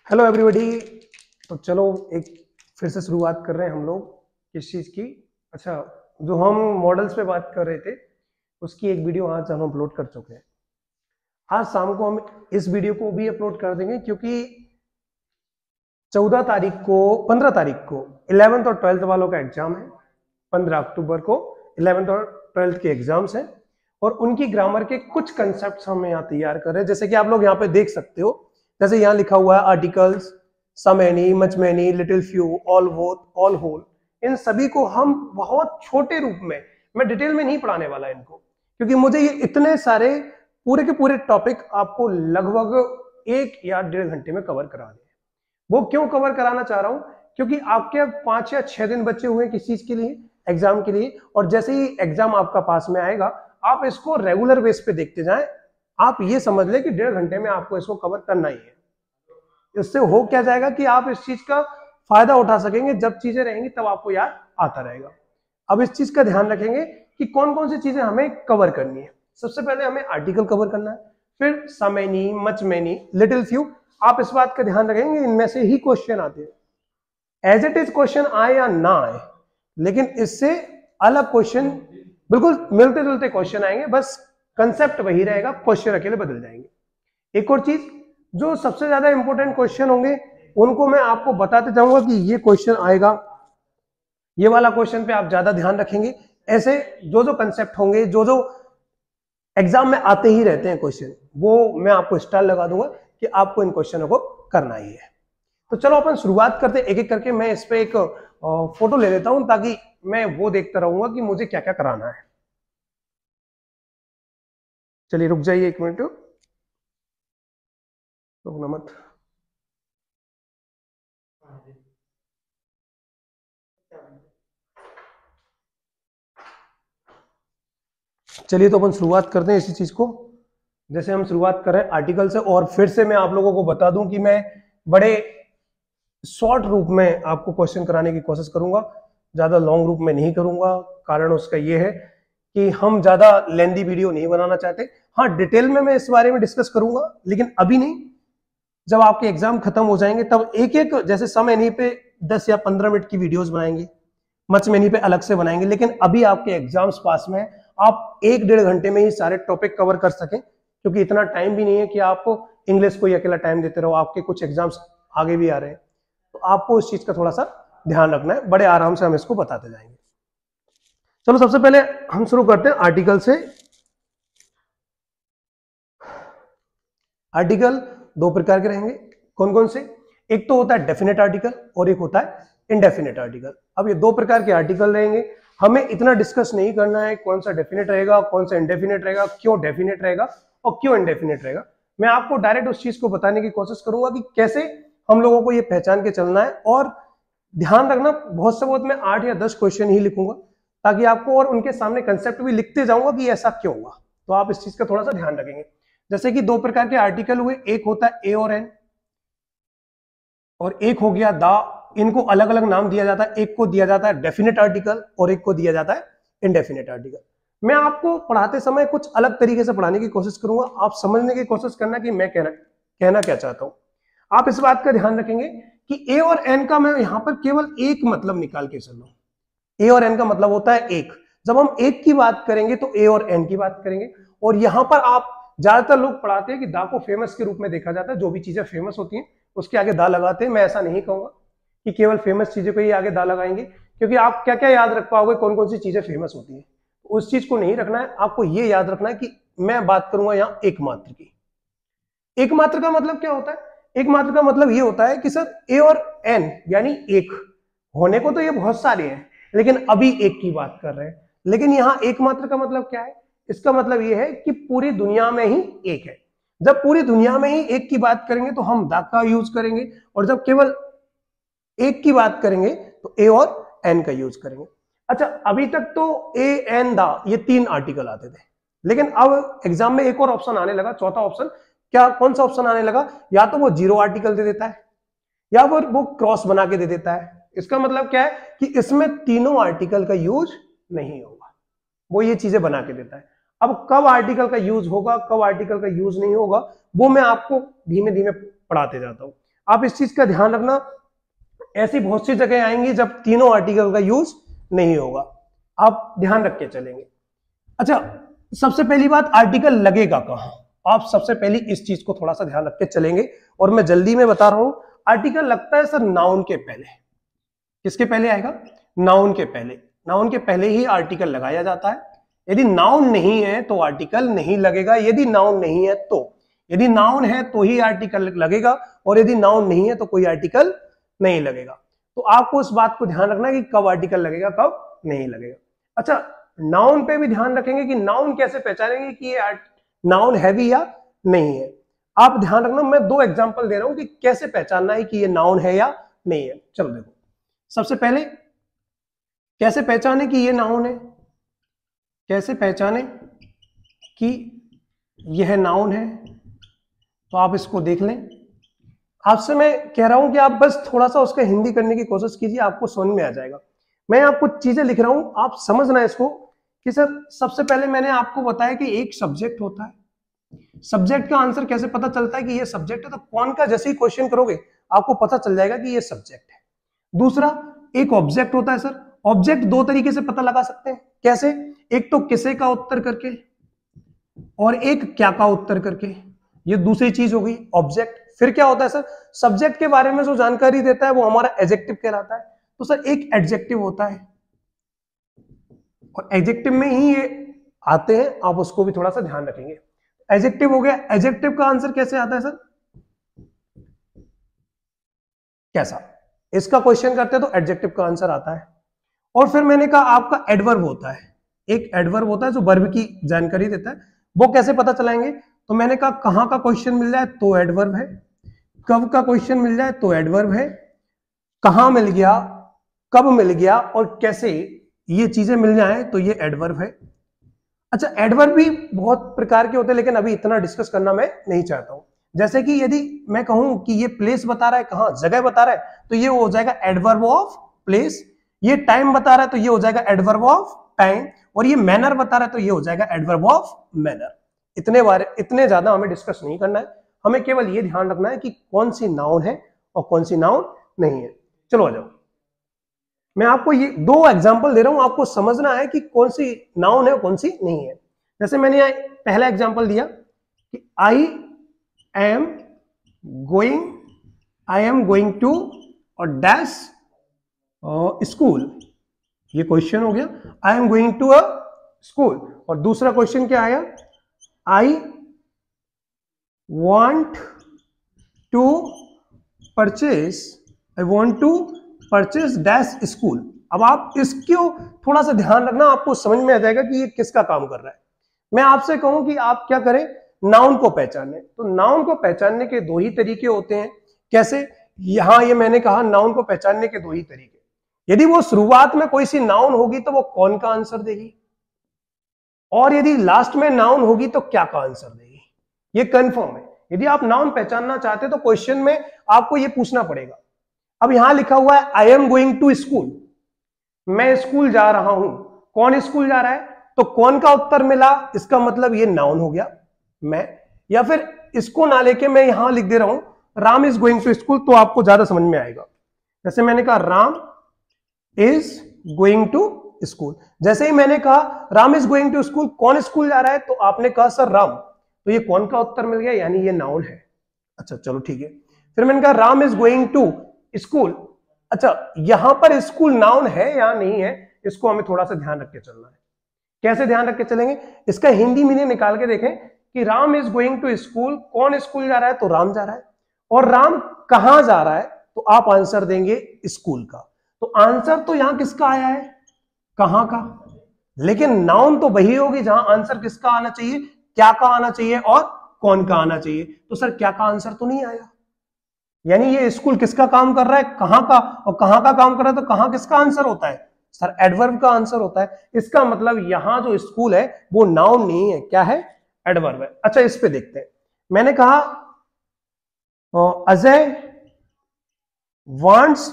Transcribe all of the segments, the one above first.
Hello everybody. तो चलो एक फिर से शुरुआत कर रहे हैं हम लोग किस चीज़ की। अच्छा, जो हम मॉडल्स पे बात कर रहे थे उसकी एक वीडियो आज हम अपलोड कर चुके हैं। आज शाम को हम इस वीडियो को भी अपलोड कर देंगे क्योंकि 15 तारीख को 11th और 12th वालों का एग्जाम है। 15 अक्टूबर को 11th और 12th के एग्जाम्स हैं और उनकी ग्रामर के कुछ कंसेप्ट हम यहाँ तैयार कर रहे हैं। जैसे कि आप लोग यहाँ पे देख सकते हो, जैसे यहाँ लिखा हुआ है articles, some any, much many, little few, all both, all whole. इन सभी को हम बहुत छोटे रूप में, मैं डिटेल में नहीं पढ़ाने वाला इनको, क्योंकि मुझे ये इतने सारे पूरे के पूरे टॉपिक आपको लगभग 1 या 1.5 घंटे में कवर कराने हैं। वो क्यों कवर कराना चाह रहा हूं? क्योंकि आपके अब 5 या 6 दिन बचे हुए हैं किस चीज के लिए, एग्जाम के लिए। और जैसे ही एग्जाम आपका पास में आएगा आप इसको रेगुलर बेस पे देखते जाएं। आप ये समझ ले कि 1.5 घंटे में आपको इसको कवर करना ही है। इससे हो क्या जाएगा कि आप इस चीज का फायदा उठा सकेंगे। जब चीजें रहेंगी तब आपको याद आता रहेगा। अब इस चीज का ध्यान रखेंगे कि कौन कौन सी चीजें हमें कवर करनी है। सबसे पहले हमें आर्टिकल कवर करना है, फिर some any, much many, little few. आप इस बात का ध्यान रखेंगे इनमें से ही क्वेश्चन आते हैं। एज इट इज क्वेश्चन आए या ना आए, लेकिन इससे अलग क्वेश्चन, बिल्कुल मिलते जुलते क्वेश्चन आएंगे, बस कंसेप्ट वही रहेगा, क्वेश्चन अकेले बदल जाएंगे। एक और चीज, जो सबसे ज्यादा इंपॉर्टेंट क्वेश्चन होंगे उनको मैं आपको बताते जाऊंगा कि ये क्वेश्चन आएगा, ये वाला क्वेश्चन पे आप ज्यादा ध्यान रखेंगे। ऐसे जो जो कंसेप्ट होंगे, जो जो एग्जाम में आते ही रहते हैं क्वेश्चन, वो मैं आपको स्टार लगा दूंगा कि आपको इन क्वेश्चनों को करना ही है। तो चलो अपन शुरुआत करते हैं एक एक करके। मैं इस पे एक फोटो ले लेता हूं ताकि मैं वो देखता रहूंगा कि मुझे क्या क्या कराना है। चलिए रुक जाइए 1 मिनट, रुकना मत। चलिए तो अपन शुरुआत करते हैं इसी चीज को। जैसे हम शुरुआत कर रहे हैं आर्टिकल से, और फिर से मैं आप लोगों को बता दूं कि मैं बड़े शॉर्ट रूप में आपको क्वेश्चन कराने की कोशिश करूंगा, ज्यादा लॉन्ग रूप में नहीं करूंगा। कारण उसका ये है कि हम ज्यादा लेंदी वीडियो नहीं बनाना चाहते। हाँ, डिटेल में मैं इस बारे में डिस्कस करूंगा, लेकिन अभी नहीं। जब आपके एग्जाम खत्म हो जाएंगे तब एक एक, जैसे सम एनी पे 10 या 15 मिनट की वीडियोस बनाएंगे, मच मैनी पे अलग से बनाएंगे। लेकिन अभी आपके एग्जाम्स पास में, आप 1-1.5 घंटे में ही सारे टॉपिक कवर कर सकें, क्योंकि इतना टाइम भी नहीं है कि आपको इंग्लिश को ही अकेला टाइम देते रहो। आपके कुछ एग्जाम्स आगे भी आ रहे हैं, तो आपको इस चीज का थोड़ा सा ध्यान रखना है। बड़े आराम से हम इसको बताते जाएंगे। चलो सबसे पहले हम शुरू करते हैं आर्टिकल से। आर्टिकल 2 प्रकार के रहेंगे। कौन कौन से? एक तो होता है डेफिनेट आर्टिकल और एक होता है इनडेफिनेट आर्टिकल। अब ये 2 प्रकार के आर्टिकल रहेंगे। हमें इतना डिस्कस नहीं करना है कौन सा डेफिनेट रहेगा, कौन सा इनडेफिनेट रहेगा, क्यों डेफिनेट रहेगा और क्यों इनडेफिनेट रहेगा। मैं आपको डायरेक्ट उस चीज को बताने की कोशिश करूंगा कि कैसे हम लोगों को ये पहचान के चलना है। और ध्यान रखना, बहुत से बहुत मैं 8 या 10 क्वेश्चन ही लिखूंगा, ताकि आपको, और उनके सामने कंसेप्ट भी लिखते जाऊंगा कि ऐसा क्यों हुआ। तो आप इस चीज का थोड़ा सा ध्यान रखेंगे। जैसे कि 2 प्रकार के आर्टिकल हुए, एक होता है ए और एन, और एक हो गया द। इनको अलग अलग नाम दिया जाता है। एक को दिया जाता है डेफिनेट आर्टिकल और एक को दिया जाता है इनडेफिनेट आर्टिकल। मैं आपको पढ़ाते समय कुछ अलग तरीके से पढ़ाने की कोशिश करूंगा। आप समझने की कोशिश करना कि मैं कहना क्या चाहता हूं। आप इस बात का ध्यान रखेंगे कि ए और एन का मैं यहां पर केवल एक मतलब निकाल के चल रहा हूं। ए और एन का मतलब होता है एक। जब हम एक की बात करेंगे तो ए और एन की बात करेंगे। और यहां पर आप, ज्यादातर लोग पढ़ाते हैं कि दा को फेमस के रूप में देखा जाता है। जो भी चीजें फेमस होती हैं उसके आगे दा लगाते हैं। मैं ऐसा नहीं कहूंगा कि केवल फेमस चीजों को ही आगे दा लगाएंगे, क्योंकि आप क्या क्या याद रख पाओगे कौन कौन सी चीजें फेमस होती हैं। उस चीज को नहीं रखना है। आपको ये याद रखना है कि मैं बात करूंगा यहां एकमात्र की। एकमात्र का मतलब क्या होता है? एकमात्र का मतलब ये होता है कि सर ए और एन यानी एक होने को तो ये बहुत सारे हैं, लेकिन अभी एक की बात कर रहे हैं। लेकिन यहां एकमात्र का मतलब क्या है? इसका मतलब ये है कि पूरी दुनिया में ही एक है। जब पूरी दुनिया में ही एक की बात करेंगे तो हम दा का यूज करेंगे, और जब केवल एक की बात करेंगे तो ए और एन का यूज करेंगे। अच्छा, अभी तक तो ए, एन, दा ये 3 आर्टिकल आते थे, लेकिन अब एग्जाम में एक और ऑप्शन आने लगा, चौथा ऑप्शन। क्या, कौन सा ऑप्शन आने लगा? या तो वो 0 आर्टिकल दे देता है, या फिर वो क्रॉस बना के दे देता है। इसका मतलब क्या है कि इसमें तीनों आर्टिकल का यूज नहीं होगा, वो ये चीजें बना के देता है। अब कब आर्टिकल का यूज होगा, कब आर्टिकल का यूज नहीं होगा, वो मैं आपको धीमे धीमे पढ़ाते जाता हूं। आप इस चीज का ध्यान रखना, ऐसी बहुत सी जगह आएंगी जब तीनों आर्टिकल का यूज नहीं होगा, आप ध्यान रख के चलेंगे। अच्छा, सबसे पहली बात, आर्टिकल लगेगा कहां, आप सबसे पहली इस चीज को थोड़ा सा ध्यान रख के चलेंगे, और मैं जल्दी में बता रहा हूं। आर्टिकल लगता है सर नाउन के पहले। किसके पहले आएगा? नाउन के पहले। नाउन के पहले ही आर्टिकल लगाया जाता है। यदि नाउन नहीं है तो आर्टिकल नहीं लगेगा, यदि नाउन नहीं है तो। यदि नाउन है तो ही आर्टिकल लगेगा, और यदि नाउन नहीं है तो कोई आर्टिकल नहीं लगेगा। तो आपको उस बात को ध्यान रखना है कि कब आर्टिकल लगेगा, कब नहीं लगेगा। अच्छा, नाउन पे भी ध्यान रखेंगे कि नाउन कैसे पहचानेंगे कि ये नाउन है भी या नहीं है। आप ध्यान रखना, मैं 2 एग्जांपल दे रहा हूं कि कैसे पहचानना है कि ये नाउन है या नहीं है। चलो देखो, सबसे पहले कैसे पहचाने कि ये नाउन है, कैसे पहचाने कि यह नाउन है, तो आप इसको देख लें। आपसे मैं कह रहा हूं कि आप बस थोड़ा सा उसका हिंदी करने की कोशिश कीजिए, आपको समझ में आ जाएगा। मैं आपको चीजें लिख रहा हूं, आप समझना इसको कि सर सबसे पहले मैंने आपको बताया कि एक सब्जेक्ट होता है। सब्जेक्ट का आंसर कैसे पता चलता है कि ये सब्जेक्ट है? तो कौन का जैसे ही क्वेश्चन करोगे आपको पता चल जाएगा कि ये सब्जेक्ट है। दूसरा, एक ऑब्जेक्ट होता है सर। ऑब्जेक्ट 2 तरीके से पता लगा सकते हैं। कैसे? एक तो किसे का उत्तर करके, और एक क्या का उत्तर करके। ये दूसरी चीज हो गई ऑब्जेक्ट। फिर क्या होता है सर? सब्जेक्ट के बारे में जो जानकारी देता है वो हमारा एडजेक्टिव कहलाता है। तो सर एक एडजेक्टिव होता है, और एडजेक्टिव में ही ये आते हैं, आप उसको भी थोड़ा सा ध्यान रखेंगे। एडजेक्टिव हो गया। एडजेक्टिव का आंसर कैसे आता है सर? कैसा? इसका क्वेश्चन करते हैं तो एडजेक्टिव का आंसर आता है। और फिर मैंने कहा आपका एडवर्ब होता है। एक एडवर्ब होता है जो वर्ब की जानकारी देता है। वो कैसे पता चलाएंगे? तो मैंने कहा कहां का क्वेश्चन मिल जाए तो एडवर्ब है, कब का क्वेश्चन मिल जाए तो एडवर्ब है, कहां मिल गया, कब मिल गया और कैसे, ये चीजें मिल जाए तो ये एडवर्ब है। अच्छा, एडवर्ब भी बहुत प्रकार के होते हैं, लेकिन अभी इतना डिस्कस करना मैं नहीं चाहता हूं। जैसे कि यदि मैं कहूं कि ये प्लेस बता रहा है, कहां जगह बता रहा है, तो ये हो जाएगा एडवर्ब ऑफ प्लेस। ये टाइम बता रहा है तो ये हो जाएगा एडवर्ब ऑफ टाइम, और ये मैनर बता रहा है तो ये हो जाएगा एडवर्ब ऑफ मैनर। इतने ज्यादा हमें डिस्कस नहीं करना है, हमें केवल ये ध्यान रखना है कि कौन सी नाउन है और कौन सी नाउन नहीं है। चलो आ जाओ, मैं आपको ये 2 एग्जांपल दे रहा हूं, आपको समझना है कि कौन सी नाउन है और कौन सी नहीं है। जैसे मैंने यहाँ पहला एग्जांपल दिया कि आई एम गोइंग टू और डैश स्कूल, ये क्वेश्चन हो गया। I am going to a school. और दूसरा क्वेश्चन क्या आया? I want to purchase dash school. अब आप इसको थोड़ा सा ध्यान रखना, आपको समझ में आ जाएगा कि ये किसका काम कर रहा है। मैं आपसे कहूं कि आप क्या करें, नाउन को पहचाने। तो नाउन को पहचानने के 2 ही तरीके होते हैं। कैसे? यहां ये मैंने कहा नाउन को पहचानने के 2 ही तरीके। यदि वो शुरुआत में कोई सी नाउन होगी तो वो कौन का आंसर देगी, और यदि लास्ट में नाउन होगी तो क्या का आंसर देगी। ये कंफर्म है। यदि आप नाउन पहचानना चाहते हैं तो क्वेश्चन में आपको ये पूछना पड़ेगा। अब यहां लिखा हुआ है I am going to school, मैं स्कूल जा रहा हूं। कौन स्कूल जा रहा है? तो कौन का उत्तर मिला, इसका मतलब ये नाउन हो गया मैं। या फिर इसको ना लेके मैं यहां लिख दे रहा हूं Ram is going to school, तो आपको ज्यादा समझ में आएगा। जैसे मैंने कहा Ram is going to school, जैसे ही मैंने कहा Ram is going to school, कौन स्कूल जा रहा है? तो आपने कहा सर राम, तो ये कौन का उत्तर मिल गया, यानी ये नाउन है। अच्छा चलो ठीक है। फिर मैंने कहा Ram is going to school. अच्छा, यहां पर स्कूल नाउन है या नहीं है, इसको हमें थोड़ा सा ध्यान रख के चलना है। कैसे ध्यान रख के चलेंगे? इसका हिंदी मीनिंग निकाल के देखें कि Ram is going to school, कौन स्कूल जा रहा है? तो राम जा रहा है। और राम कहां जा रहा है? तो आप आंसर देंगे स्कूल का। तो आंसर तो यहां किसका आया है? कहां का। लेकिन नाउन तो वही होगी जहां आंसर किसका आना चाहिए, क्या का आना चाहिए और कौन का आना चाहिए। तो सर क्या का आंसर तो नहीं आया, यानी ये स्कूल किसका काम कर रहा है? कहां का। और कहां का काम कर रहा है तो कहां किसका आंसर होता है? सर एडवर्ब का आंसर होता है। इसका मतलब यहां जो स्कूल है वो नाउन नहीं है, क्या है? एडवर्ब है। अच्छा इस पे देखते हैं। मैंने कहा Ajay wants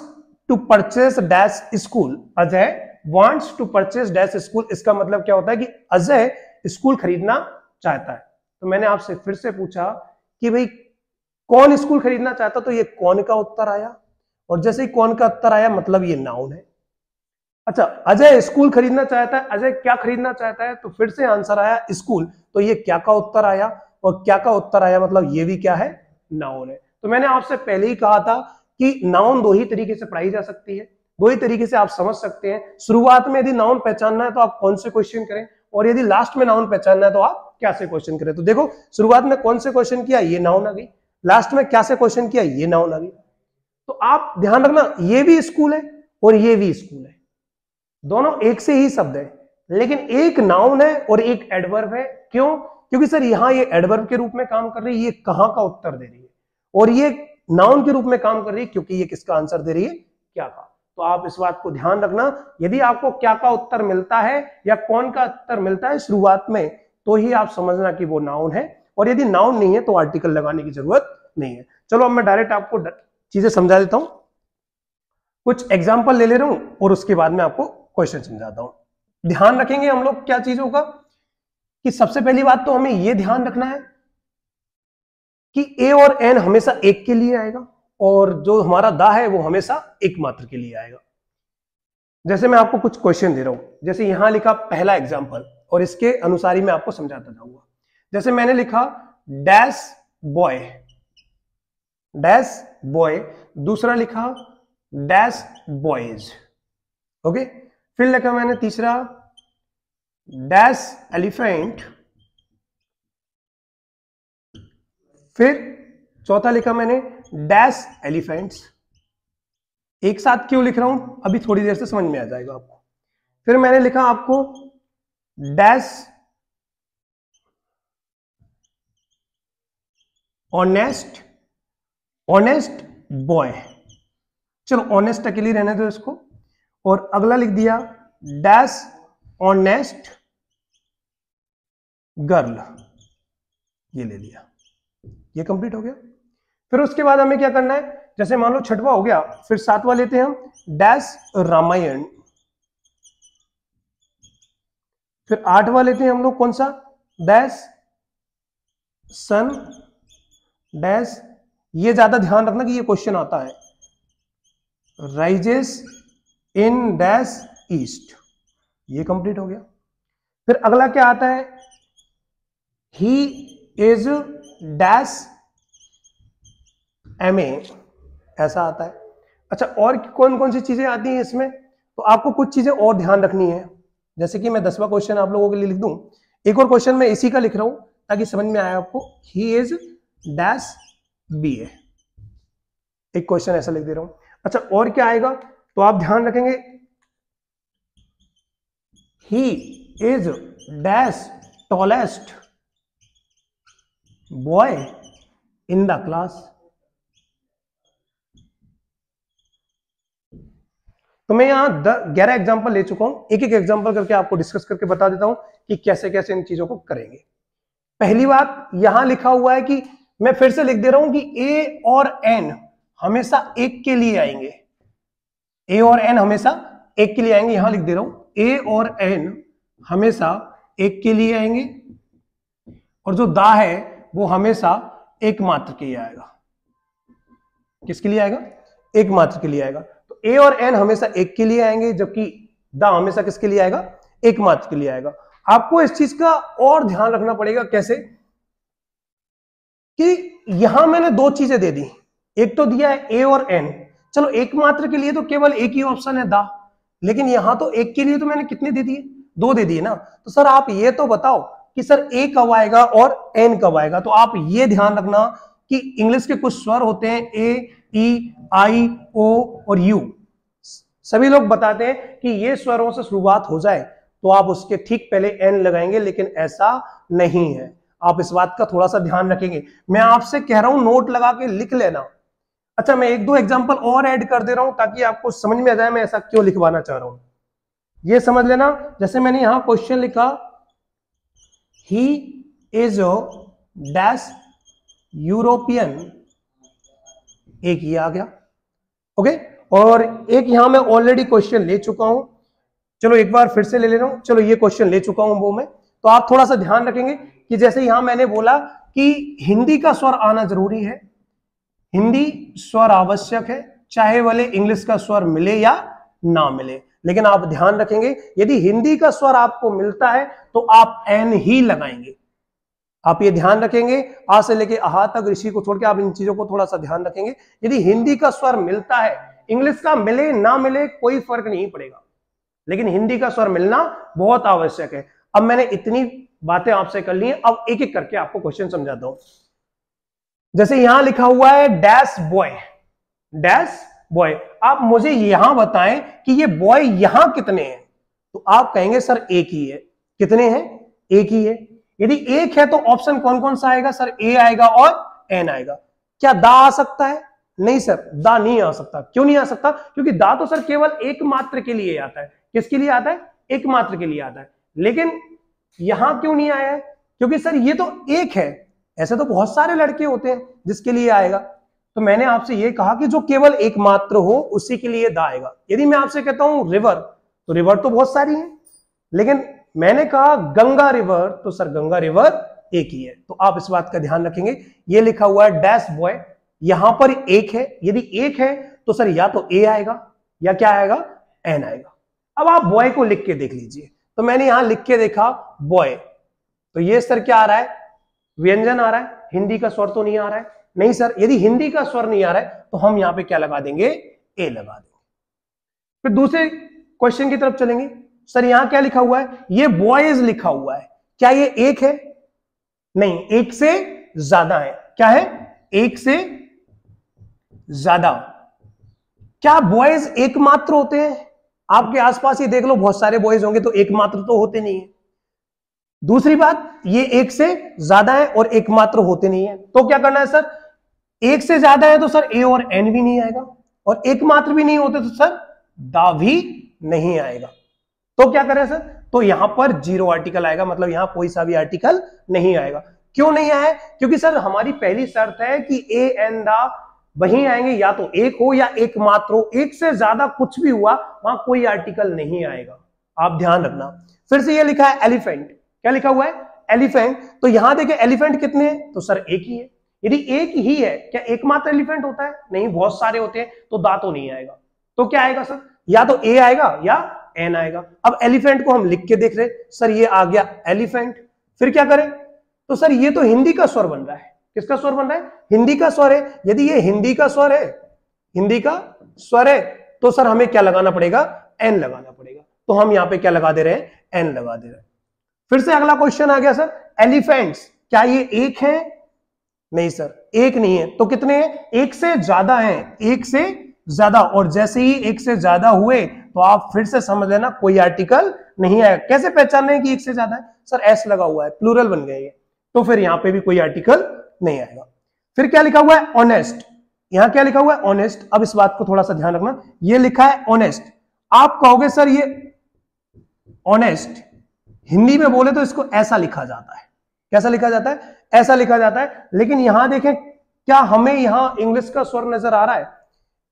to purchase dash school, Ajay wants to purchase dash school, इसका मतलब क्या होता है कि अजय स्कूल खरीदना चाहता है। तो मैंने आपसे फिर से पूछा कि भाई कौन स्कूल खरीदना चाहता, तो ये कौन का उत्तर आया, और जैसे ही कौन का उत्तर आया मतलब ये नाउन है। अच्छा, अजय स्कूल खरीदना चाहता है, अजय क्या खरीदना चाहता है, तो फिर से आंसर आया स्कूल, तो ये क्या का उत्तर आया, और क्या का उत्तर आया मतलब ये भी क्या है, नाउन है। तो मैंने आपसे पहले ही कहा था कि नाउन दो ही तरीके से पढ़ाई जा सकती है, दो ही तरीके से आप समझ सकते हैं। शुरुआत में यदि नाउन पहचानना है तो आप कौन से क्वेश्चन करें, और यदि लास्ट में नाउन पहचानना है तो आप क्या से क्वेश्चन करें। तो देखो, शुरुआत में कौन से क्वेश्चन किया, ये नाउन आ गई, लास्ट में क्या से क्वेश्चन किया, ये नाउन आ गई। तो आप ध्यान रखना, ये भी स्कूल है और ये भी स्कूल है, दोनों एक से ही शब्द है, लेकिन एक नाउन है और एक एडवर्ब है। क्यों? क्योंकि सर यहां ये एडवर्ब के रूप में काम कर रही है, ये कहां का उत्तर दे रही है, और ये नाउन के रूप में काम कर रही है क्योंकि ये किसका आंसर दे रही है, क्या का। तो आप इस बात को ध्यान रखना, यदि आपको क्या का उत्तर मिलता है या कौन का उत्तर मिलता है शुरुआत में, तो ही आप समझना कि वो नाउन है, और यदि नाउन नहीं है तो आर्टिकल लगाने की जरूरत नहीं है। चलो अब मैं डायरेक्ट आपको चीजें समझा देता हूं, कुछ एग्जाम्पल ले रहा हूं और उसके बाद में आपको क्वेश्चन समझाता हूं। ध्यान रखेंगे हम लोग क्या चीजों का, कि सबसे पहली बात तो हमें यह ध्यान रखना है कि ए और एन हमेशा एक के लिए आएगा, और जो हमारा दा है वो हमेशा एक मात्र के लिए आएगा। जैसे मैं आपको कुछ क्वेश्चन दे रहा हूं, जैसे यहां लिखा पहला एग्जाम्पल, और इसके अनुसार ही मैं आपको समझाता जाऊंगा। जैसे मैंने लिखा डैश बॉय, डैश बॉय, दूसरा लिखा डैश बॉयज, ओके। फिर लिखा मैंने तीसरा डैश एलिफेंट, फिर चौथा लिखा मैंने डैश एलिफेंट्स। एक साथ क्यों लिख रहा हूं, अभी थोड़ी देर से समझ में आ जाएगा आपको। फिर मैंने लिखा आपको डैश ऑनेस्ट, ऑनेस्ट बॉय, चलो ऑनेस्ट अकेले रहने दो इसको, और अगला लिख दिया डैश ऑनेस्ट गर्ल, ये ले लिया, ये कंप्लीट हो गया। फिर उसके बाद हमें क्या करना है, जैसे मान लो छठवां हो गया, फिर सातवां लेते हैं हम डैश रामायण, फिर आठवां लेते हैं हम लोग कौन सा, डैश सन डैश, ये ज्यादा ध्यान रखना कि ये क्वेश्चन आता है, राइजेस इन डैश ईस्ट, ये कंप्लीट हो गया। फिर अगला क्या आता है, ही इज डैश एमए, ऐसा आता है। अच्छा, और कौन कौन सी चीजें आती हैं इसमें, तो आपको कुछ चीजें और ध्यान रखनी है। जैसे कि मैं 10वां क्वेश्चन आप लोगों के लिए लिख दूं, एक और क्वेश्चन मैं इसी का लिख रहा हूं ताकि समझ में आए आपको, ही इज डैश बीए, एक क्वेश्चन ऐसा लिख दे रहा हूं। अच्छा, और क्या आएगा, तो आप ध्यान रखेंगे, ही is dash tallest boy in the class. तो मैं यहां 11 एग्जांपल ले चुका हूं, एक एक एग्जांपल करके आपको डिस्कस करके बता देता हूं कि कैसे कैसे इन चीजों को करेंगे। पहली बात, यहां लिखा हुआ है कि मैं फिर से लिख दे रहा हूं कि ए और एन हमेशा एक के लिए आएंगे, ए और एन हमेशा एक के लिए आएंगे। यहां लिख दे रहा हूं ए और एन हमेशा एक के लिए आएंगे, और जो दा है वो हमेशा एक मात्र के लिए आएगा। किसके लिए आएगा, एक मात्र के लिए आएगा। तो ए और एन हमेशा एक के लिए आएंगे, जबकि दा हमेशा किसके लिए आएगा, एक मात्र के लिए आएगा। आपको इस चीज का और ध्यान रखना पड़ेगा, कैसे कि यहां मैंने दो चीजें दे दी, एक तो दिया है ए और एन, चलो एक मात्र के लिए तो केवल एक ही ऑप्शन है दा, लेकिन यहां तो एक के लिए तो मैंने कितने दे दिए, दो दे दिए ना। तो सर आप ये तो बताओ कि सर ए कब आएगा और एन कब आएगा। तो आप ये ध्यान रखना कि इंग्लिश के कुछ स्वर होते हैं, ए, ई, आई, ओ और यू, सभी लोग बताते हैं कि ये स्वरों से शुरुआत हो जाए तो आप उसके ठीक पहले एन लगाएंगे, लेकिन ऐसा नहीं है। आप इस बात का थोड़ा सा ध्यान रखेंगे। मैं आपसे कह रहा हूं नोट लगा के लिख लेना। अच्छा, मैं एक दो एग्जांपल और ऐड कर दे रहा हूं ताकि आपको समझ में आ जाए मैं ऐसा क्यों लिखवाना चाह रहा हूं। ये समझ लेना, जैसे मैंने यहां क्वेश्चन लिखा, ही इज डैश यूरोपियन, एक ये आ गया, ओके। और एक यहां मैं ऑलरेडी क्वेश्चन ले चुका हूं, चलो एक बार फिर से ले रहा हूं। चलो ये क्वेश्चन ले चुका हूं वो मैं, तो आप थोड़ा सा ध्यान रखेंगे कि जैसे यहां मैंने बोला कि हिंदी का स्वर आना जरूरी है, हिंदी स्वर आवश्यक है, चाहे वाले इंग्लिश का स्वर मिले या ना मिले। लेकिन आप ध्यान रखेंगे, यदि हिंदी का स्वर आपको मिलता है तो आप एन ही लगाएंगे। आप ये ध्यान रखेंगे, आ से लेके आहा तक, ऋषि को छोड़ के आप इन चीजों को थोड़ा सा ध्यान रखेंगे। यदि हिंदी का स्वर मिलता है, इंग्लिश का मिले ना मिले कोई फर्क नहीं पड़ेगा, लेकिन हिंदी का स्वर मिलना बहुत आवश्यक है। अब मैंने इतनी बातें आपसे कर ली हैं, अब एक एक करके आपको क्वेश्चन समझाता हूं। जैसे यहां लिखा हुआ है डैश बॉय, डैश बॉय। आप मुझे यहां बताएं कि ये बॉय यहां कितने हैं, तो आप कहेंगे सर एक ही है। कितने हैं? एक ही है। यदि एक है तो ऑप्शन कौन कौन सा आएगा सर? ए आएगा और एन आएगा। क्या दा आ सकता है? नहीं सर, दा नहीं आ सकता। क्यों नहीं आ सकता? क्योंकि दा तो सर केवल एक मात्र के लिए आता है। किसके लिए आता है? एक मात्र के लिए आता है। लेकिन यहां क्यों नहीं आया है? क्योंकि सर ये तो एक है, ऐसे तो बहुत सारे लड़के होते हैं जिसके लिए आएगा। तो मैंने आपसे ये कहा कि जो केवल एक मात्र हो उसी के लिए दा आएगा। यदि मैं आपसे कहता हूं रिवर, तो रिवर तो बहुत सारी है, लेकिन मैंने कहा गंगा रिवर, तो सर गंगा रिवर एक ही है। तो आप इस बात का ध्यान रखेंगे। ये लिखा हुआ है डैश बॉय, यहां पर एक है। यदि एक है तो सर या तो ए आएगा या क्या आएगा? एन आएगा। अब आप बॉय को लिख के देख लीजिए। तो मैंने यहां लिख के देखा बॉय, तो ये सर क्या आ रहा है? व्यंजन आ रहा है। हिंदी का स्वर तो नहीं आ रहा है। नहीं सर, यदि हिंदी का स्वर नहीं आ रहा है तो हम यहां पे क्या लगा देंगे? ए लगा देंगे। फिर दूसरे क्वेश्चन की तरफ चलेंगे। सर यहां क्या लिखा हुआ है? ये बॉयज लिखा हुआ है। क्या ये एक है? नहीं, एक से ज्यादा है। क्या है? एक से ज्यादा। क्या बॉयज एकमात्र होते हैं? आपके आसपास ही देख लो, बहुत सारे बॉयज होंगे तो एकमात्र तो होते नहीं है। दूसरी बात, ये एक से ज्यादा है और एकमात्र होते नहीं है। तो क्या करना है सर? एक से ज्यादा है तो सर ए और एन भी नहीं आएगा, और एकमात्र भी नहीं होते तो सर दा भी नहीं आएगा। तो क्या करें सर? तो यहां पर जीरो आर्टिकल आएगा, मतलब यहां कोई सा भी आर्टिकल नहीं आएगा। क्यों नहीं आया? क्योंकि सर हमारी पहली शर्त है कि ए एन दा वहीं आएंगे, या तो एक हो या एकमात्र हो। एक से ज्यादा कुछ भी हुआ वहां कोई आर्टिकल नहीं आएगा, आप ध्यान रखना। फिर से ये लिखा है एलिफेंट। क्या लिखा हुआ है? एलिफेंट। तो यहां देखें एलिफेंट कितने हैं? तो सर एक ही है। यदि एक ही है, क्या एकमात्र एलिफेंट होता है? नहीं, बहुत सारे होते हैं, तो दा तो नहीं आएगा। तो क्या आएगा सर? या तो ए आएगा या एन आएगा। अब एलिफेंट को हम लिख के देख रहे, सर ये आ गया एलिफेंट। फिर क्या करें? तो सर ये तो हिंदी का स्वर बन रहा है। किसका स्वर बन रहा है? हिंदी का स्वर है। यदि ये हिंदी का स्वर है, हिंदी का स्वर है, तो सर हमें क्या लगाना पड़ेगा? एन लगाना पड़ेगा। तो हम यहां पे क्या लगा दे रहे हैं? एन लगा दे रहे हैं। फिर से अगला क्वेश्चन आ गया सर, एलिफेंट्स, क्या ये एक है? नहीं सर, एक नहीं है। तो कितने हैं? एक से ज्यादा हैं, एक से ज्यादा। और जैसे ही एक से ज्यादा हुए तो आप फिर से समझ लेना कोई आर्टिकल नहीं आएगा। कैसे पहचान रहे हैं कि एक से ज्यादा है? सर एस लगा हुआ है, प्लूरल बन गए ये, तो फिर यहां पे भी कोई आर्टिकल नहीं आएगा। फिर क्या लिखा हुआ है? ऑनेस्ट। यहां क्या लिखा हुआ है? ऑनेस्ट। अब इस बात को थोड़ा सा ध्यान रखना, ये लिखा है ऑनेस्ट। आप कहोगे सर ये ऑनेस्ट हिंदी में बोले तो इसको ऐसा लिखा जाता है। कैसा लिखा जाता है? ऐसा लिखा जाता है। लेकिन यहां देखें, क्या हमें यहां इंग्लिश का स्वर नजर आ रहा है?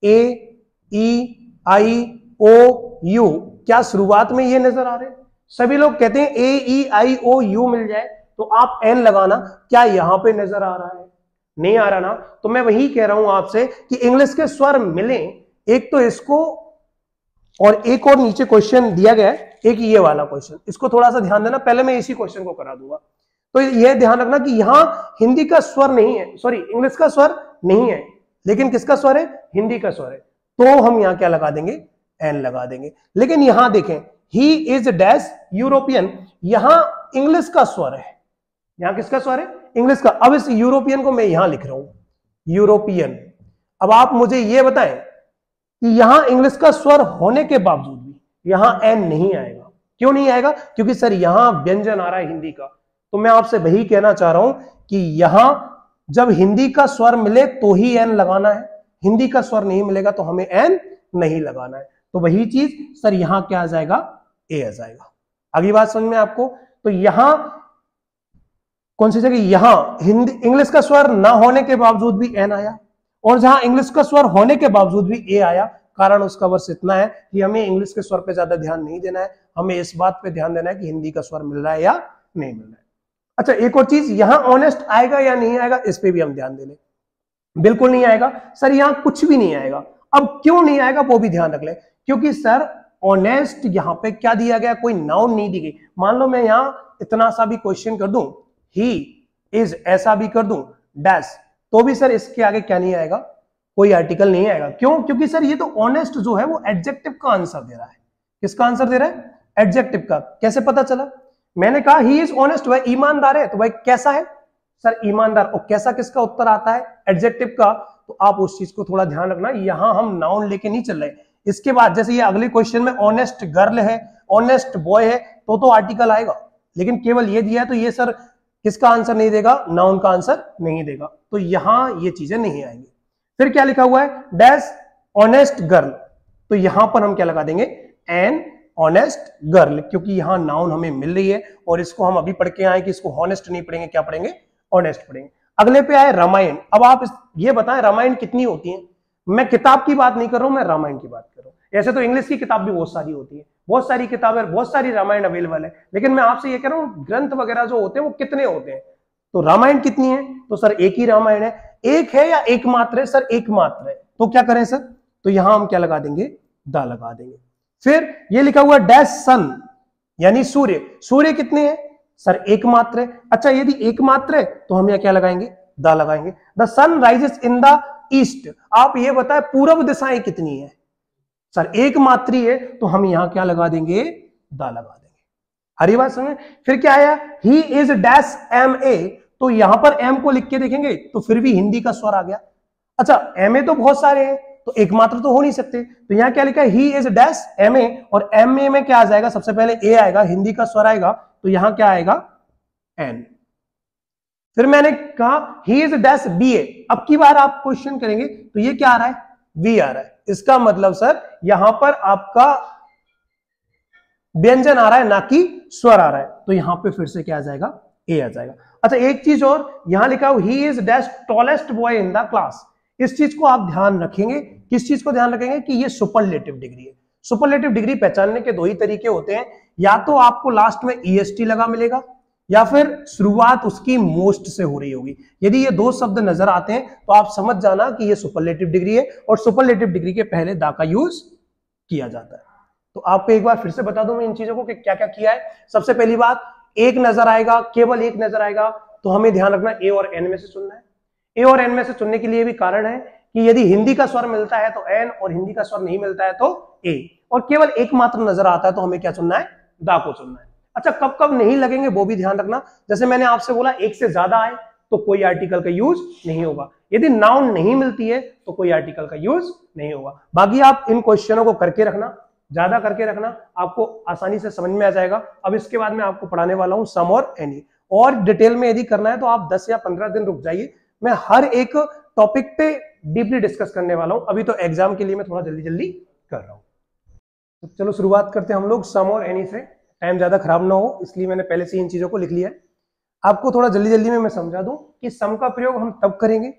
ए, ई, आई, ओ, यू, क्या शुरुआत में ये नजर आ रहे हैं? सभी लोग कहते हैं ए, ई, आई, ओ, यू मिल जाए तो आप एन लगाना। क्या यहां पे नजर आ रहा है? नहीं आ रहा ना। तो मैं वही कह रहा हूं आपसे कि इंग्लिश के स्वर मिले, एक तो इसको, और एक और नीचे क्वेश्चन दिया गया है, एक ये वाला क्वेश्चन, इसको थोड़ा सा ध्यान देना। पहले मैं इसी क्वेश्चन को करा दूंगा। तो यह ध्यान रखना कि यहां हिंदी का स्वर नहीं है, सॉरी इंग्लिश का स्वर नहीं है, लेकिन किसका स्वर है? हिंदी का स्वर है। तो हम यहां क्या लगा देंगे? एन लगा देंगे। लेकिन यहां देखें, ही इज डैश यूरोपियन, यहां इंग्लिश का स्वर है। यहां किसका स्वर है? इंग्लिश का। अब इस यूरोपियन को मैं यहां लिख रहा हूं, यूरोपियन। अब आप मुझे यह बताएं कि यहां इंग्लिश का स्वर होने के बावजूद भी यहां एन नहीं आएगा। क्यों नहीं आएगा? क्योंकि सर यहां व्यंजन आ रहा है हिंदी का। तो मैं आपसे वही कहना चाह रहा हूं कि यहां जब हिंदी का स्वर मिले तो ही एन लगाना है, हिंदी का स्वर नहीं मिलेगा तो हमें एन नहीं लगाना है। तो वही चीज सर यहां क्या आ जाएगा? ए आ जाएगा। अगली बात समझ में आपको? तो यहां कौन सी जगह? यहां हिंदी इंग्लिश का स्वर ना होने के बावजूद भी एन आया, और जहां इंग्लिश का स्वर होने के बावजूद भी ए आया। कारण उसका बस इतना है कि हमें इंग्लिश के स्वर पे ज्यादा ध्यान नहीं देना है, हमें इस बात पे ध्यान देना है कि हिंदी का स्वर मिल रहा है या नहीं मिल रहा है। अच्छा, एक और चीज, यहां ऑनेस्ट आएगा या नहीं आएगा, इस पे भी हम ध्यान दे लें। बिल्कुल नहीं आएगा सर, यहां कुछ भी नहीं आएगा। अब क्यों नहीं आएगा वो भी ध्यान रख ले, क्योंकि सर ऑनेस्ट यहां पे क्या दिया गया, कोई नाउन नहीं दी गई। मान लो मैं यहां इतना सा भी क्वेश्चन कर दूं, ही इज, ऐसा भी कर दूं डैश, तो भी सर इसके आगे क्या नहीं आएगा, कोई आर्टिकल नहीं आएगा। क्यों? क्योंकि सर ये तो ऑनेस्ट जो है वो एडजेक्टिव का आंसर दे रहा है। किसका आंसर दे रहा है? एडजेक्टिव का। कैसे पता चला? मैंने कहा ही इज ऑनेस्ट, वह ईमानदार है, तो वह कैसा है सर? ईमानदार। और कैसा किसका उत्तर आता है? एडजेक्टिव का। तो आप उस चीज को थोड़ा ध्यान रखना, यहां हम नाउन लेके नहीं चल रहे। इसके बाद जैसे ये अगले क्वेश्चन में ऑनेस्ट गर्ल है, ऑनेस्ट बॉय है, तो आर्टिकल आएगा, लेकिन केवल ये दिया है तो ये सर किसका आंसर नहीं देगा? नाउन का आंसर नहीं देगा। तो यहां ये चीजें नहीं आएंगी। फिर क्या लिखा हुआ है? डैश ऑनेस्ट गर्ल, तो यहां पर हम क्या लगा देंगे? एन ऑनेस्ट गर्ल, क्योंकि यहां नाउन हमें मिल रही है और इसको हम अभी पढ़ के आए कि इसको हॉनेस्ट नहीं पढ़ेंगे, क्या पढ़ेंगे? ऑनेस्ट पढ़ेंगे। अगले पे आए रामायण। अब आप ये बताएं रामायण कितनी होती है? मैं किताब की बात नहीं कर रहा हूं, मैं रामायण की बात कर रहा हूं। ऐसे तो इंग्लिश की किताब भी बहुत सारी होती है, बहुत सारी किताबें, बहुत सारी रामायण अवेलेबल है, लेकिन मैं आपसे ये कह रहा हूं ग्रंथ वगैरह जो होते हैं वो कितने होते हैं। तो रामायण कितनी है? तो सर एक ही रामायण है। एक है या एकमात्र है? सर एकमात्र है। तो क्या करें सर? तो यहां हम क्या लगा देंगे? दा लगा देंगे। फिर ये लिखा हुआ डैश सन, यानी सूर्य। सूर्य कितने हैं? सर एकमात्र है। अच्छा यदि एकमात्र है तो हम यहां क्या लगाएंगे? दा लगाएंगे। The sun rises in the east. आप ये बताएं पूर्व दिशाएं कितनी है? सर एकमात्र है, तो हम यहां क्या लगा देंगे? दा लगा देंगे। हरी बात समझ। फिर क्या आया? He is dash M A, तो यहां पर एम को लिख के देखेंगे तो फिर भी हिंदी का स्वर आ गया। अच्छा एम ए तो बहुत सारे हैं, तो एकमात्र तो हो नहीं सकते, तो यहां क्या लिखा है? He is dash M A, और एम ए में क्या आ जाएगा? सबसे पहले ए आएगा, हिंदी का स्वर आएगा, तो यहां क्या आएगा? एन। फिर मैंने कहा ही इज डैश बी ए। अब की बार आप क्वेश्चन करेंगे तो ये क्या आ रहा है? वी आ रहा है। इसका मतलब सर यहां पर आपका व्यंजन आ रहा है, ना कि स्वर आ रहा है, तो यहां पे फिर से क्या आ जाएगा? ए आ जाएगा। अच्छा एक चीज और, यहां लिखा हुआ ही is dash tallest boy in the class. इस चीज को आप ध्यान रखेंगे। किस चीज को ध्यान रखेंगे? कि ये सुपरलेटिव डिग्री है। सुपरलेटिव डिग्री पहचानने के दो ही तरीके होते हैं, या तो आपको लास्ट में ईएसटी लगा मिलेगा, या फिर शुरुआत उसकी मोस्ट से हो रही होगी। यदि ये दो शब्द नजर आते हैं तो आप समझ जाना कि ये सुपरलेटिव डिग्री है, और सुपरलेटिव डिग्री के पहले दा का यूज किया जाता है। तो आपको एक बार फिर से बता दूं मैं इन चीजों को कि क्या क्या किया है। सबसे पहली बात, एक नजर आएगा, केवल एक नजर आएगा, तो हमें ध्यान रखना ए और एन में से चुनना है। ए और एन में से चुनने के लिए भी कारण है कि यदि हिंदी का स्वर मिलता है तो एन, और हिंदी का स्वर नहीं मिलता है तो ए, और केवल एकमात्र नजर आता है तो हमें क्या चुनना है? दा को चुनना है। अच्छा कब कब नहीं लगेंगे वो भी ध्यान रखना। जैसे मैंने आपसे बोला एक से ज्यादा आए तो कोई आर्टिकल का यूज नहीं होगा, यदि नाउन नहीं मिलती है तो कोई आर्टिकल का यूज नहीं होगा। बाकी आप इन क्वेश्चनों को करके रखना, ज्यादा करके रखना, आपको आसानी से समझ में आ जाएगा। अब इसके बाद मैं आपको पढ़ाने वाला हूं सम और एनी, और डिटेल में यदि करना है तो आप 10 या 15 दिन रुक जाइए। मैं हर एक टॉपिक पे डीपली डिस्कस करने वाला हूं। अभी तो एग्जाम के लिए मैं थोड़ा जल्दी जल्दी कर रहा हूं। तो चलो शुरुआत करते हैं हम लोग सम और एनी से, टाइम ज्यादा खराब ना हो इसलिए मैंने पहले से इन चीजों को लिख लिया है। आपको थोड़ा जल्दी जल्दी में मैं समझा दूं कि सम का प्रयोग हम तब करेंगे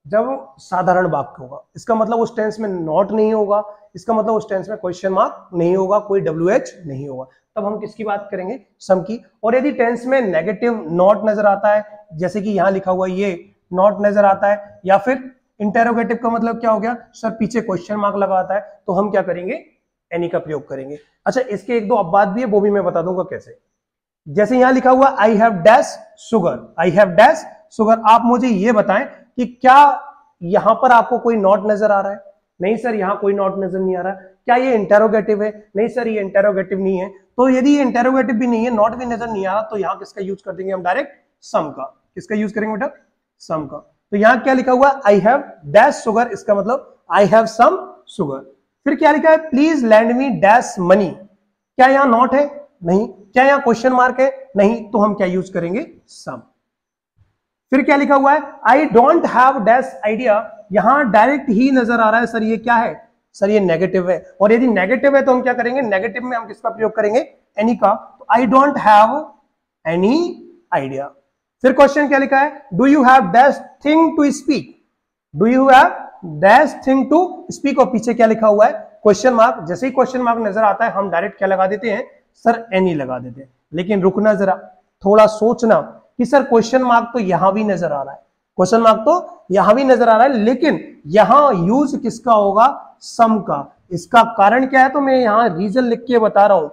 जब साधारण वाक्य होगा। इसका मतलब उस टेंस में नॉट नहीं होगा, इसका मतलब उस टेंस में क्वेश्चन मार्क नहीं होगा, कोई WH नहीं होगा, तब हम किसकी बात करेंगे? सम की। और यदि टेंस में नेगेटिव नॉट नजर आता है, जैसे कि यहां लिखा हुआ ये नॉट नजर आता है, या फिर इंटेरोगेटिव का मतलब क्या हो गया सर? पीछे क्वेश्चन मार्क लगाता है, तो हम क्या करेंगे? एनी का प्रयोग करेंगे। अच्छा इसके एक दो अब बात भी है, वो भी मैं बता दूंगा कैसे। जैसे यहां लिखा हुआ I have dash sugar, I have dash sugar, आप मुझे ये बताएं कि क्या यहां पर आपको कोई नॉट नजर आ रहा है? नहीं सर यहां कोई नॉट नजर नहीं आ रहा। क्या ये इंटेरोगेटिव है? नहीं सर ये इंटेरोगेटिव नहीं है। तो यदि ये इंटेरोगेटिव भी नहीं है, नॉट भी नजर नहीं आ रहा, तो यहां किसका यूज कर देंगे हम? डायरेक्ट सम का। किसका यूज करेंगे बेटा? सम का। तो यहां क्या लिखा हुआ? आई हैव डैश शुगर, इसका मतलब आई हैव सम शुगर। फिर क्या लिखा है? Please land me dash money, क्या यहां नॉट है? नहीं। क्या यहां क्वेश्चन मार्क है? नहीं। तो हम क्या यूज करेंगे? सम। फिर क्या लिखा हुआ है? I don't have dash idea, यहां डायरेक्ट ही नजर आ रहा है, सर ये क्या है? सर ये नेगेटिव है, और यदि नेगेटिव है तो हम क्या करेंगे? नेगेटिव में हम किसका प्रयोग करेंगे? एनी का। तो I don't have any idea. फिर क्वेश्चन क्या लिखा है? Do you have dash thing to speak, do you have dash thing to speak, और पीछे क्या लिखा हुआ है? Question mark. जैसे ही क्वेश्चन मार्क नजर आता है हम डायरेक्ट क्या लगा देते हैं? सर एनी लगा देते हैं। लेकिन रुकना जरा, थोड़ा सोचना कि सर क्वेश्चन मार्क तो यहां भी नजर आ रहा है, क्वेश्चन मार्क तो यहां भी नजर आ रहा है, लेकिन यहां यूज किसका होगा, सम का। इसका कारण क्या है, तो मैं यहां रीजन लिख के बता रहा हूं।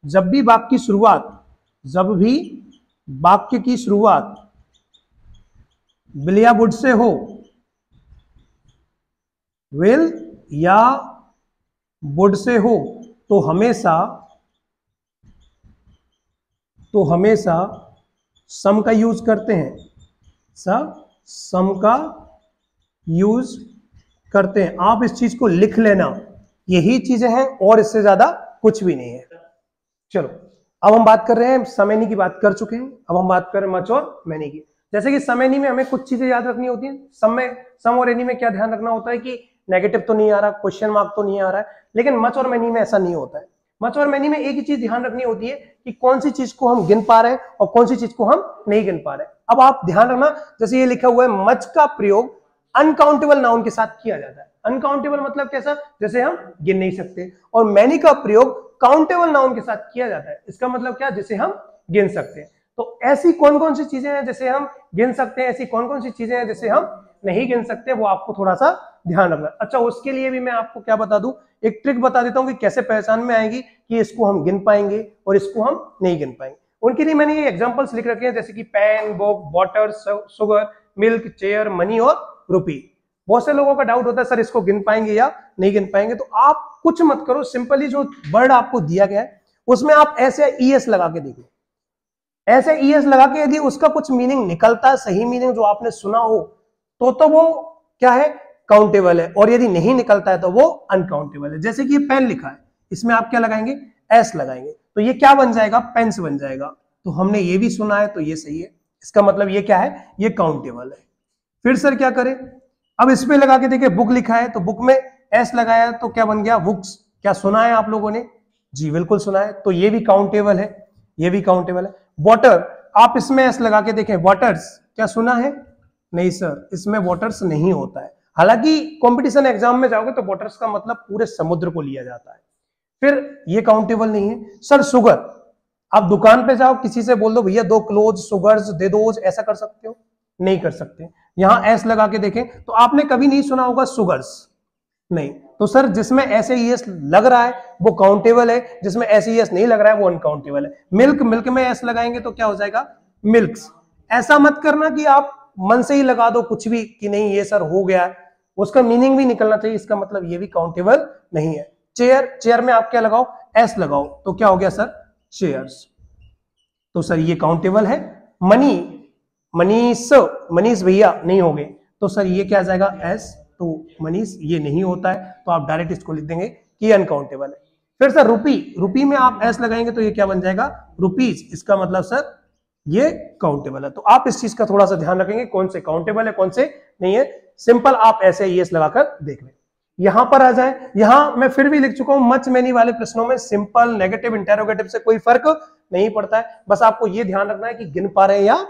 जब भी वाक्य की शुरुआत विल या वुड से हो, विल या वुड से हो, तो हमेशा सम का यूज करते हैं, सम का यूज करते हैं। आप इस चीज को लिख लेना, यही चीजें हैं और इससे ज्यादा कुछ भी नहीं है। चलो अब हम बात कर रहे हैं, समैनी की बात कर चुके हैं, अब हम बात कर रहे हैं मच और मैनी की। जैसे कि समैनी में हमें कुछ चीजें याद रखनी होती हैं। सम और एनी में क्या ध्यान रखना होता है कि नेगेटिव तो नहीं आ रहा, क्वेश्चन मार्क तो नहीं आ रहा है, लेकिन मच और मैनी में ऐसा नहीं होता है। मच और मैनी में एक ही चीज ध्यान रखनी होती है कि कौन सी चीज को हम गिन पा रहे हैं और कौन सी चीज को हम नहीं गिन पा रहे हैं। अब आप ध्यान रखना, जैसे ये लिखा हुआ है, मच का प्रयोग अनकाउंटेबल नाउन के साथ किया जाता है। अनकाउंटेबल मतलब कैसा, जैसे हम गिन नहीं सकते। और मैनी का प्रयोग काउंटेबल नाउन के साथ किया जाता है। इसका मतलब क्या, जिसे हम गिन सकते हैं। तो ऐसी कौन कौन सी चीजें हैं जिसे हम गिन सकते हैं, ऐसी कौन कौन सी चीजें हैं जिसे हम नहीं गिन सकते, वो आपको थोड़ा सा ध्यान रखना। अच्छा, उसके लिए भी मैं आपको क्या बता दूं, एक ट्रिक बता देता हूं कि कैसे पहचान में आएगी कि इसको हम गिन पाएंगे और इसको हम नहीं गिन पाएंगे। उनके लिए मैंने ये एग्जांपल्स लिख रखे हैं, जैसे कि pen, book, water, sugar, milk, chair, money और रुपी। बहुत से लोगों का डाउट होता है सर इसको गिन पाएंगे या नहीं गिन पाएंगे। तो आप कुछ मत करो, सिंपली जो वर्ड आपको दिया गया है उसमें आप ऐसे ईएस लगा के देखो। ऐसे ईएस लगा के यदि उसका कुछ मीनिंग निकलता है, सही मीनिंग जो आपने सुना हो, तो वो क्या है, काउंटेबल है। और यदि नहीं निकलता है तो वो अनकाउंटेबल है। जैसे कि ये पेन लिखा है, इसमें आप क्या लगाएंगे, एस लगाएंगे, तो ये क्या बन जाएगा, पेन्स बन जाएगा। तो हमने ये भी सुना है तो ये सही है, इसका मतलब ये क्या है, ये काउंटेबल है। फिर सर क्या करें, अब इस पे लगा के देखिए, बुक लिखा है तो बुक में एस लगाया तो क्या बन गया, बुक्स। क्या सुना है आप लोगों ने, जी बिल्कुल सुना है, तो ये भी काउंटेबल है, ये भी काउंटेबल है। वाटर, आप इसमें एस लगा के देखें, वाटर्स, क्या सुना है, नहीं सर इसमें वाटर्स नहीं होता है। हालांकि कंपटीशन एग्जाम में जाओगे तो वाटर्स का मतलब पूरे समुद्र को लिया जाता है, फिर ये काउंटेबल नहीं है। सर शुगर, आप दुकान पे जाओ, किसी से बोल दो भैया 2 किलो शुगर्स दे दो, ऐसा कर सकते हो, नहीं कर सकते। यहां एस लगा के देखें तो आपने कभी नहीं सुना होगा शुगर्स, नहीं। तो सर जिसमें ऐसे ईएस लग रहा है वो काउंटेबल है, जिसमें ऐसे ईएस नहीं लग रहा है वो अनकाउंटेबल है। मिल्क, मिल्क में एस लगाएंगे तो क्या हो जाएगा, मिल्क्स। ऐसा मत करना कि आप मन से ही लगा दो कुछ भी कि नहीं ये सर हो गया, उसका मीनिंग भी निकलना चाहिए, इसका मतलब ये भी काउंटेबल नहीं है। चेयर, चेयर में आप क्या लगाओ, एस लगाओ, तो क्या हो गया सर, चेयर्स, तो सर ये काउंटेबल है। मनी, मनीष, मनीष भैया नहीं हो गए, तो सर ये क्या आ जाएगा, एस, तो मनीष ये नहीं होता है, तो आप डायरेक्ट इसको लिख देंगे कि अनकाउंटेबल है। फिर सर रुपी, रुपी में आप एस लगाएंगे तो ये क्या बन जाएगा, रुपीज, इसका मतलब सर ये काउंटेबल है। तो आप इस चीज का थोड़ा सा ध्यान रखेंगे, कौन से काउंटेबल है कौन से नहीं है। सिंपल आप ऐसे ईएस लगाकर देख लें। यहां पर आ जाए, यहां मैं फिर भी लिख चुका हूं, मच मैनी वाले प्रश्नों में सिंपल, नेगेटिव, इंटेरोगेटिव से कोई फर्क नहीं पड़ता है। बस आपको ये ध्यान रखना है कि गिन पा रहे हैं या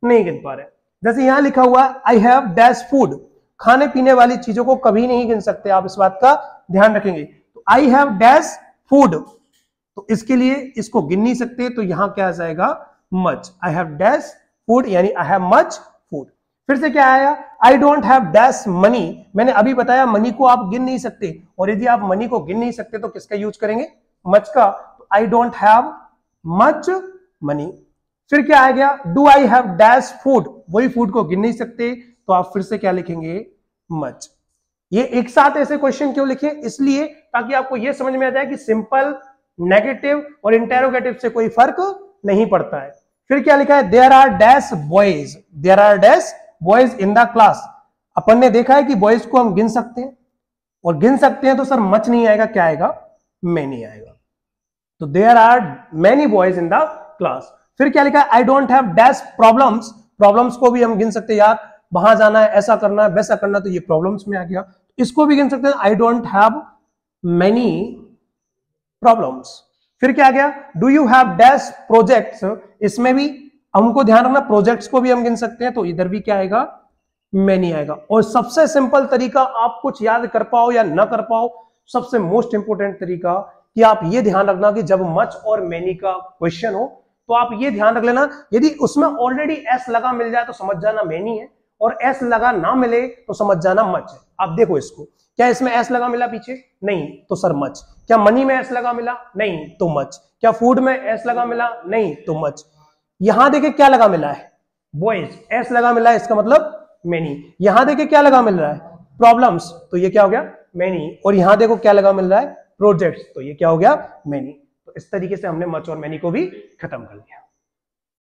नहीं गिन पा रहे। जैसे यहां लिखा हुआ आई हैव डैश फूड, खाने पीने वाली चीजों को कभी नहीं गिन सकते, आप इस बात का ध्यान रखेंगे। तो आई हैव डैश फूड, तो इसके लिए इसको गिन नहीं सकते, तो यहां क्या आ जाएगा, much. I have dash food यानी आई हैव मच फूड। फिर से क्या आया, आई डोंट हैव डैश मनी, मैंने अभी बताया मनी को आप गिन नहीं सकते, और यदि आप मनी को गिन नहीं सकते तो किसका यूज करेंगे, मच का। तो I don't have much money. फिर क्या आ गया, do I have dash food, वही फूड को गिन नहीं सकते, तो आप फिर से क्या लिखेंगे, मच। ये एक साथ ऐसे क्वेश्चन क्यों लिखे, इसलिए ताकि आपको यह समझ में आ जाए कि सिंपल, नेगेटिव और इंटेरोगेटिव से कोई फर्क नहीं पड़ता है। फिर क्या लिखा है, there are dash boys, there are dash boys in the class. अपन ने देखा है कि बॉयज को हम गिन सकते हैं, और गिन सकते हैं तो सर मच नहीं आएगा, क्या आएगा, मैनी आएगा। तो there are many boys in the class. फिर क्या लिखा है, I don't have dash problems, problems को भी हम गिन सकते हैं, यार वहां जाना है, ऐसा करना है, वैसा करना, तो ये प्रॉब्लम्स में आ गया, इसको भी गिन सकते हैं, आई डोंट हैव मैनी प्रॉब्लम्स। फिर क्या आ गया, do you have dash projects, इसमें भी हमको ध्यान रखना, प्रोजेक्ट्स को भी हम गिन सकते हैं, तो इधर भी क्या आएगा, मैनी आएगा। और सबसे सिंपल तरीका, आप कुछ याद कर पाओ या ना कर पाओ, सबसे मोस्ट इंपोर्टेंट तरीका कि आप ये ध्यान रखना कि जब मच और मैनी का क्वेश्चन हो तो आप ये ध्यान रख लेना, यदि उसमें ऑलरेडी एस लगा मिल जाए तो समझ जाना मैनी है, और एस लगा ना मिले तो समझ जाना मच है। आप देखो इसको, क्या इसमें एस लगा मिला पीछे? नहीं, तो सर मच। क्या मनी में एस लगा मिला? नहीं, तो मच। क्या फूड में एस लगा मिला? नहीं, तो मच। यहां देखे क्या लगा मिला है? बॉयज, एस लगा मिला है, इसका मतलब मेनी। यहां देखे क्या लगा मिल रहा है? प्रॉब्लम्स, तो ये क्या हो गया? मेनी। और यहां देखो क्या लगा मिल रहा है? प्रोजेक्ट्स, तो ये क्या हो गया? मेनी। तो इस तरीके से हमने मच और मेनी को भी खत्म कर दिया।